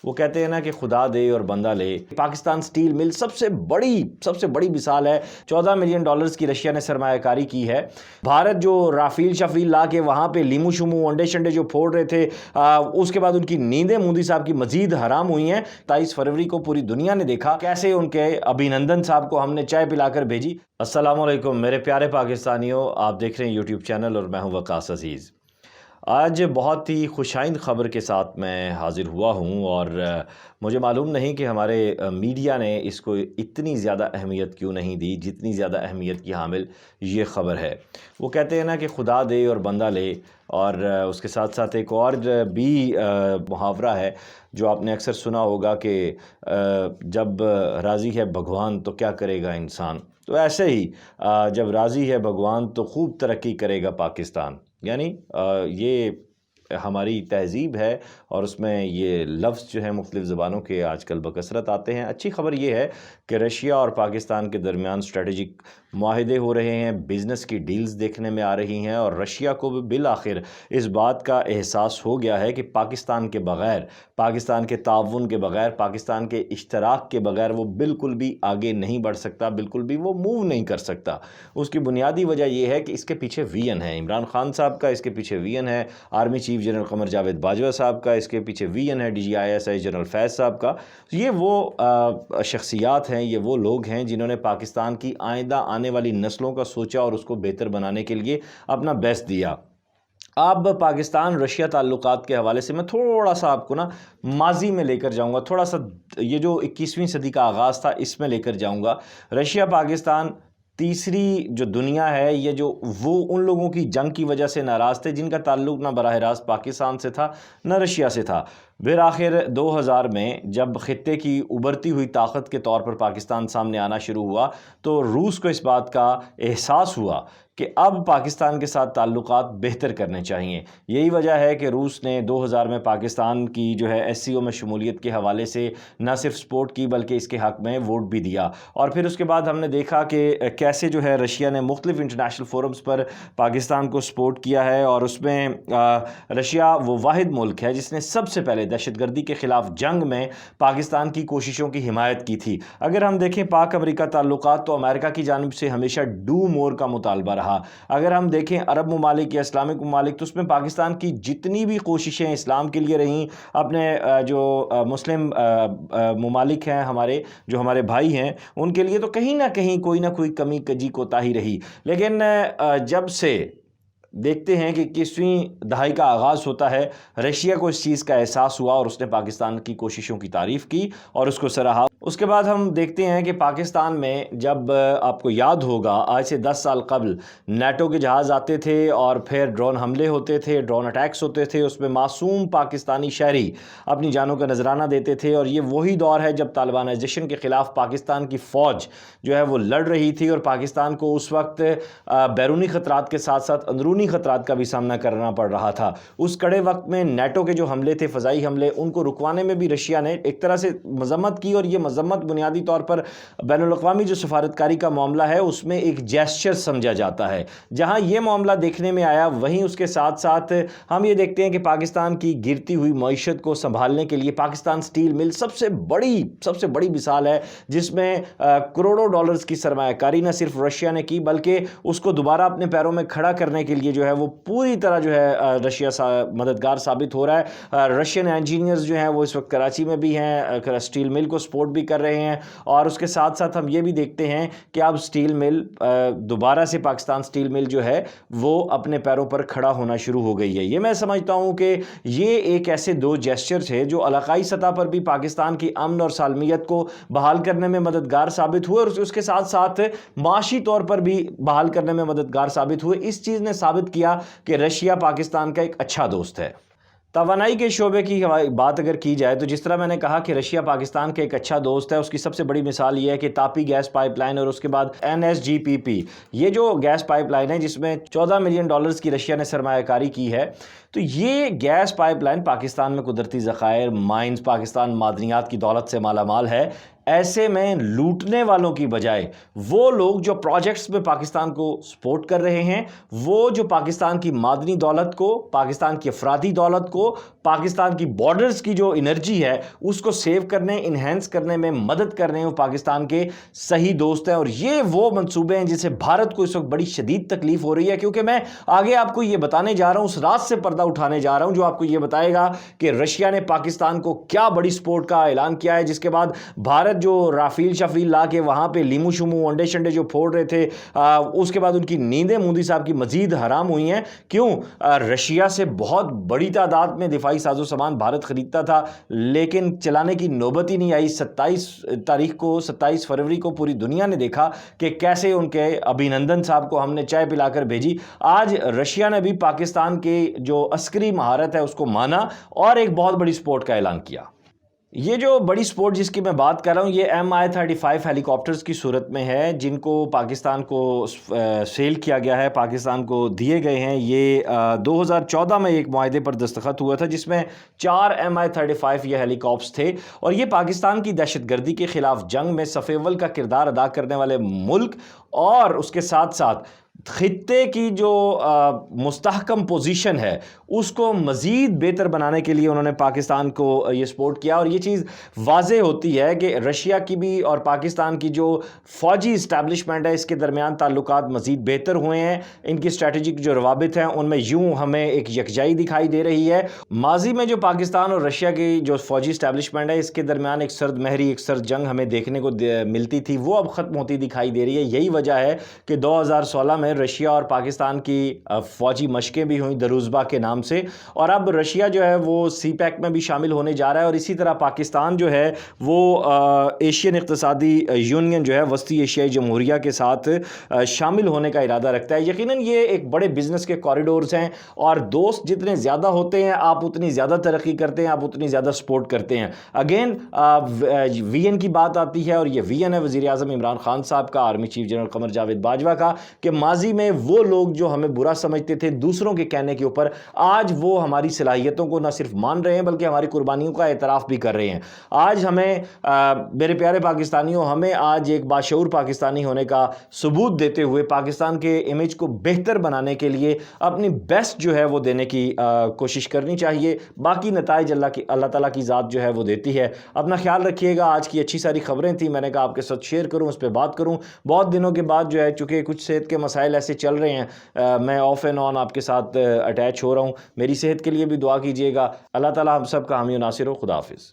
وہ کہتے ہیں نا کہ خدا دے اور بندہ لے۔ پاکستان سٹیل مل سب سے بڑی مثال ہے۔ 14 ملین ڈالرز کی رشیا نے سرمایہ کاری کی ہے۔ بھارت جو رافیل شفیل لا کے وہاں پہ لیمو شمو انڈے شنڈے جو پھوڑ رہے تھے، اس کے بعد ان کی نیندیں مودی صاحب کی مزید حرام ہوئی ہیں۔ 23 فروری کو پوری دنیا نے دیکھا کیسے ان کے ابھینندن صاحب کو ہم نے چائے پلا کر بھیجی۔ السلام علیکم میرے پیارے پاکستانیوں، آپ دیکھ رہے ہیں یوٹیوب چینل اور میں ہوں وقاص عزیز۔ آج بہت ہی خوشائند خبر کے ساتھ میں حاضر ہوا ہوں، اور مجھے معلوم نہیں کہ ہمارے میڈیا نے اس کو اتنی زیادہ اہمیت کیوں نہیں دی جتنی زیادہ اہمیت کی حامل یہ خبر ہے۔ وہ کہتے ہیں نا کہ خدا دے اور بندہ لے، اور اس کے ساتھ ساتھ ایک اور بھی محاورہ ہے جو آپ نے اکثر سنا ہوگا کہ جب راضی ہے بھگوان تو کیا کرے گا انسان۔ تو ایسے ہی جب راضی ہے بھگوان تو خوب ترقی کرے گا پاکستان، یعنی یہ ہماری تہذیب ہے، اور اس میں یہ لفظ جو ہیں مختلف زبانوں کے آج کل بکثرت آتے ہیں۔ اچھی خبر یہ ہے کہ رشیا اور پاکستان کے درمیان اسٹریٹجک معاہدے ہو رہے ہیں، بزنس کی ڈیلز دیکھنے میں آ رہی ہیں، اور رشیا کو بھی بالآخر اس بات کا احساس ہو گیا ہے کہ پاکستان کے بغیر، پاکستان کے تعاون کے بغیر، پاکستان کے اشتراک کے بغیر وہ بالکل بھی آگے نہیں بڑھ سکتا، بالکل بھی وہ موو نہیں کر سکتا۔ اس کی بنیادی وجہ یہ ہے کہ اس کے پیچھے ویژن ہے عمران خان صاحب کا، اس کے پیچھے ویژن ہے army chief general Qamar Javed Bajwa صاحب کا، اس کے پیچھے ویژن ہے DGISI جنرل فیض صاحب کا۔ یہ وہ شخصیات ہیں، یہ وہ لوگ ہیں جنہوں نے پاکستان کی آئندہ آنے والی نسلوں کا سوچا اور اس کو بہتر بنانے کے لیے اپنا بیسٹ دیا۔ اب پاکستان رشیا تعلقات کے حوالے سے میں تھوڑا سا آپ کو ماضی میں لے کر جاؤں گا، تھوڑا سا یہ جو 21ویں صدی کا آغاز تھا اس میں لے کر جاؤں گا۔ رشیا پاکستان تیسری جو دنیا ہے، یہ جو وہ ان لوگوں کی جنگ کی وجہ سے ناراض تھے جن کا تعلق نہ براہ راست پاکستان سے تھا نہ رشیا سے تھا۔ بالآخر 2000 میں جب خطے کی ابھرتی ہوئی طاقت کے طور پر پاکستان سامنے آنا شروع ہوا تو روس کو اس بات کا احساس ہوا کہ اب پاکستان کے ساتھ تعلقات بہتر کرنے چاہیے۔ یہی وجہ ہے کہ روس نے 2000 میں پاکستان کی جو ہے SCO میں شمولیت کے حوالے سے نہ صرف سپورٹ کی بلکہ اس کے حق میں ووٹ بھی دیا، اور پھر اس کے بعد ہم نے دیکھا کہ کیسے جو ہے رشیا نے مختلف انٹرنیشنل فورمز پر پاکستان کو سپورٹ کیا ہے، اور اس میں رشیا وہ واحد ملک ہے جس نے سب سے پہلے دہشت گردی کے خلاف جنگ میں پاکستان کی کوششوں کی حمایت کی تھی۔ اگر ہم دیکھیں پاک امریکہ تعلقات تو امریکہ کی جانب سے ہمیشہ ڈو مور کا مطالبہ رہا۔ اگر ہم دیکھیں عرب ممالک یا اسلامک ممالک تو اس میں پاکستان کی جتنی بھی کوششیں اسلام کے لیے رہیں، اپنے جو مسلم ممالک ہیں ہمارے، جو ہمارے بھائی ہیں، ان کے لیے تو کہیں نہ کہیں کوئی نہ کوئی کمی کجی کوتاہی رہی۔ لیکن جب سے دیکھتے ہیں کہ 21ویں دہائی کا آغاز ہوتا ہے، رشیا کو اس چیز کا احساس ہوا اور اس نے پاکستان کی کوششوں کی تعریف کی اور اس کو سراہا۔ اس کے بعد ہم دیکھتے ہیں کہ پاکستان میں جب آپ کو یاد ہوگا آج سے 10 سال قبل نیٹو کے جہاز آتے تھے اور پھر ڈرون حملے ہوتے تھے، ڈرون اٹیکس ہوتے تھے، اس میں معصوم پاکستانی شہری اپنی جانوں کا نذرانہ دیتے تھے، اور یہ وہی دور ہے جب طالبانائزیشن کے خلاف پاکستان کی فوج جو ہے وہ لڑ رہی تھی، اور پاکستان کو اس وقت بیرونی خطرات کے ساتھ ساتھ اندرونی خطرات کا بھی سامنا کرنا پڑ رہا تھا۔ اس کڑے وقت میں نیٹو کے جو حملے تھے، فضائی حملے، ان کو رکوانے میں بھی رشیا نے ایک طرح سے مذمت کی، اور یہ مذمت بنیادی طور پر بین الاقوامی جو سفارتکاری کا معاملہ ہے اس میں ایک جیسچر سمجھا جاتا ہے۔ جہاں یہ معاملہ دیکھنے میں آیا، وہیں اس کے ساتھ ساتھ ہم یہ دیکھتے ہیں کہ پاکستان کی گرتی ہوئی معیشت کو سنبھالنے کے لیے پاکستان سٹیل مل سب سے بڑی مثال ہے، جس میں کروڑوں ڈالرز کی سرمایہ کاری نہ صرف رشیا نے کی بلکہ اس کو دوبارہ اپنے پیروں میں کھڑا کرنے کے لیے جو ہے وہ پوری طرح جو ہے رشیا مددگار ثابت ہو رہا ہے۔ رشین انجینئرز جو ہیں وہ اس وقت کراچی میں بھی ہیں، سٹیل مل کو سپورٹ بھی کر رہے ہیں، اور اس کے ساتھ ساتھ ہم یہ بھی دیکھتے ہیں کہ اب سٹیل مل دوبارہ سے پاکستان سٹیل مل جو ہے وہ اپنے پیروں پر کھڑا ہونا شروع ہو گئی ہے۔ یہ میں سمجھتا ہوں کہ یہ ایک ایسے دو جیسچر تھے جو علاقائی سطح پر بھی پاکستان کی امن اور سالمیت کو بحال کرنے میں مددگار ثابت ہوئے، اور اس کے ساتھ ساتھ معاشی طور پر بھی بحال کرنے میں مددگار ثابت ہوئے۔ اس چیز نے ثابت کیا کہ رشیا پاکستان کا ایک اچھا دوست ہے۔ توانائی کے شعبے کی بات اگر کی جائے تو جس طرح میں نے کہا کہ رشیا پاکستان کا ایک اچھا دوست ہے، اس کی سب سے بڑی مثال یہ ہے کہ تاپی گیس پائپ لائن اور اس کے بعد NSGPP، یہ جو گیس پائپ لائن ہے جس میں 14 ملین ڈالرز کی رشیا نے سرمایہ کاری کی ہے، تو یہ گیس پائپ لائن پاکستان میں قدرتی ذخائر، مائنز، پاکستان معدنیات کی دولت سے مالا مال ہے۔ ایسے میں لوٹنے والوں کی بجائے وہ لوگ جو پروجیکٹس میں پاکستان کو سپورٹ کر رہے ہیں، وہ جو پاکستان کی معدنی دولت کو، پاکستان کی افرادی دولت کو، پاکستان کی بارڈرز کی جو انرجی ہے اس کو سیو کرنے، انہینس کرنے میں مدد کر رہے ہیں، وہ پاکستان کے صحیح دوست ہیں، اور یہ وہ منصوبے ہیں جسے بھارت کو اس وقت بڑی شدید تکلیف ہو رہی ہے، کیونکہ میں آگے آپ کو یہ بتانے جا رہا ہوں، اس راز سے پردہ اٹھانے جا رہا ہوں جو آپ کو یہ بتائے گا کہ رشیا نے پاکستان کو کیا بڑی سپورٹ کا اعلان کیا ہے، جس کے بعد بھارت جو رافیل شفیل لا کے وہاں پہ لیمو شمو انڈے شنڈے جو پھوڑ رہے تھے، اس کے بعد ان کی نیندیں مودی صاحب کی مزید حرام ہوئی ہیں۔ کیوں؟ رشیا سے بہت بڑی تعداد میں دفاعی ساز و سامان بھارت خریدتا تھا، لیکن چلانے کی نوبت ہی نہیں آئی۔ 27 فروری کو پوری دنیا نے دیکھا کہ کیسے ان کے ابھینندن صاحب کو ہم نے چائے پلا کر بھیجی۔ آج رشیا نے بھی پاکستان کے جو عسکری مہارت ہے اس کو مانا اور ایک بہت بڑی سپورٹ کا اعلان کیا۔ یہ جو بڑی سپورٹ جس کی میں بات کر رہا ہوں، یہ Mi-35 ہیلی کاپٹرز کی صورت میں ہے، جن کو پاکستان کو سیل کیا گیا ہے، پاکستان کو دیے گئے ہیں۔ یہ 2014 میں ایک معاہدے پر دستخط ہوا تھا جس میں 4 Mi-35 یہ ہیلی کاپٹرز تھے، اور یہ پاکستان کی دہشت گردی کے خلاف جنگ میں صف اول کا کردار ادا کرنے والے ملک اور اس کے ساتھ ساتھ خطے کی جو مستحکم پوزیشن ہے اس کو مزید بہتر بنانے کے لیے انہوں نے پاکستان کو یہ سپورٹ کیا، اور یہ چیز واضح ہوتی ہے کہ رشیا کی بھی اور پاکستان کی جو فوجی اسٹیبلشمنٹ ہے اس کے درمیان تعلقات مزید بہتر ہوئے ہیں۔ ان کی اسٹریٹجک جو روابط ہیں ان میں یوں ہمیں ایک یکجائی دکھائی دے رہی ہے۔ ماضی میں جو پاکستان اور رشیا کی جو فوجی اسٹیبلشمنٹ ہے اس کے درمیان ایک سرد مہری، ایک سرد جنگ ہمیں دیکھنے کو ملتی تھی، وہ اب ختم ہوتی دکھائی دے رہی ہے۔ یہی وجہ ہے کہ 2016 میں رشیا اور پاکستان کی فوجی مشقیں بھی ہوئیں دروزبہ کے نام سے، اور اب رشیا جو ہے وہ سی پیک میں بھی شامل ہونے جا رہا ہے، اور اسی طرح پاکستان جو ہے وہ ایشین اقتصادی یونین جو ہے وسطی ایشیائی جمہوریہ کے ساتھ شامل ہونے کا ارادہ رکھتا ہے۔ یقیناً یہ ایک بڑے بزنس کے کوریڈورز ہیں، اور دوست جتنے زیادہ ہوتے ہیں آپ اتنی زیادہ ترقی کرتے ہیں، آپ اتنی زیادہ سپورٹ کرتے ہیں۔ اگین وی این کی بات آتی ہے، اور یہ وی این ہے وزیر اعظم عمران خان صاحب کا، army chief general Qamar Javed Bajwa کا، کہ ماضی میں وہ لوگ جو ہمیں برا سمجھتے تھے دوسروں کے کہنے کے اوپر، آج وہ ہماری صلاحیتوں کو نہ صرف مان رہے ہیں بلکہ ہماری قربانیوں کا اعتراف بھی کر رہے ہیں۔ آج ہمیں میرے پیارے پاکستانیوں، ہمیں آج ایک باشعور پاکستانی ہونے کا ثبوت دیتے ہوئے پاکستان کے امیج کو بہتر بنانے کے لیے اپنی بیسٹ جو ہے وہ دینے کی کوشش کرنی چاہیے۔ باقی نتائج اللہ تعالیٰ کی ذات جو ہے وہ دیتی ہے۔ اپنا خیال رکھیے گا۔ آج کی اچھی ساری خبریں تھیں، میں نے کہا آپ کے ساتھ شیئر کروں، اس پہ بات کروں۔ بہت دنوں کے بعد جو ہے چونکہ کچھ صحت کے مسائل ایسے چل رہے ہیں، میں آف اینڈ آن آپ کے ساتھ اٹیچ ہو رہا ہوں۔ میری صحت کے لیے بھی دعا کیجیے گا۔ اللہ تعالیٰ ہم سب کا حامی و ناصر ہو۔ خدا حافظ۔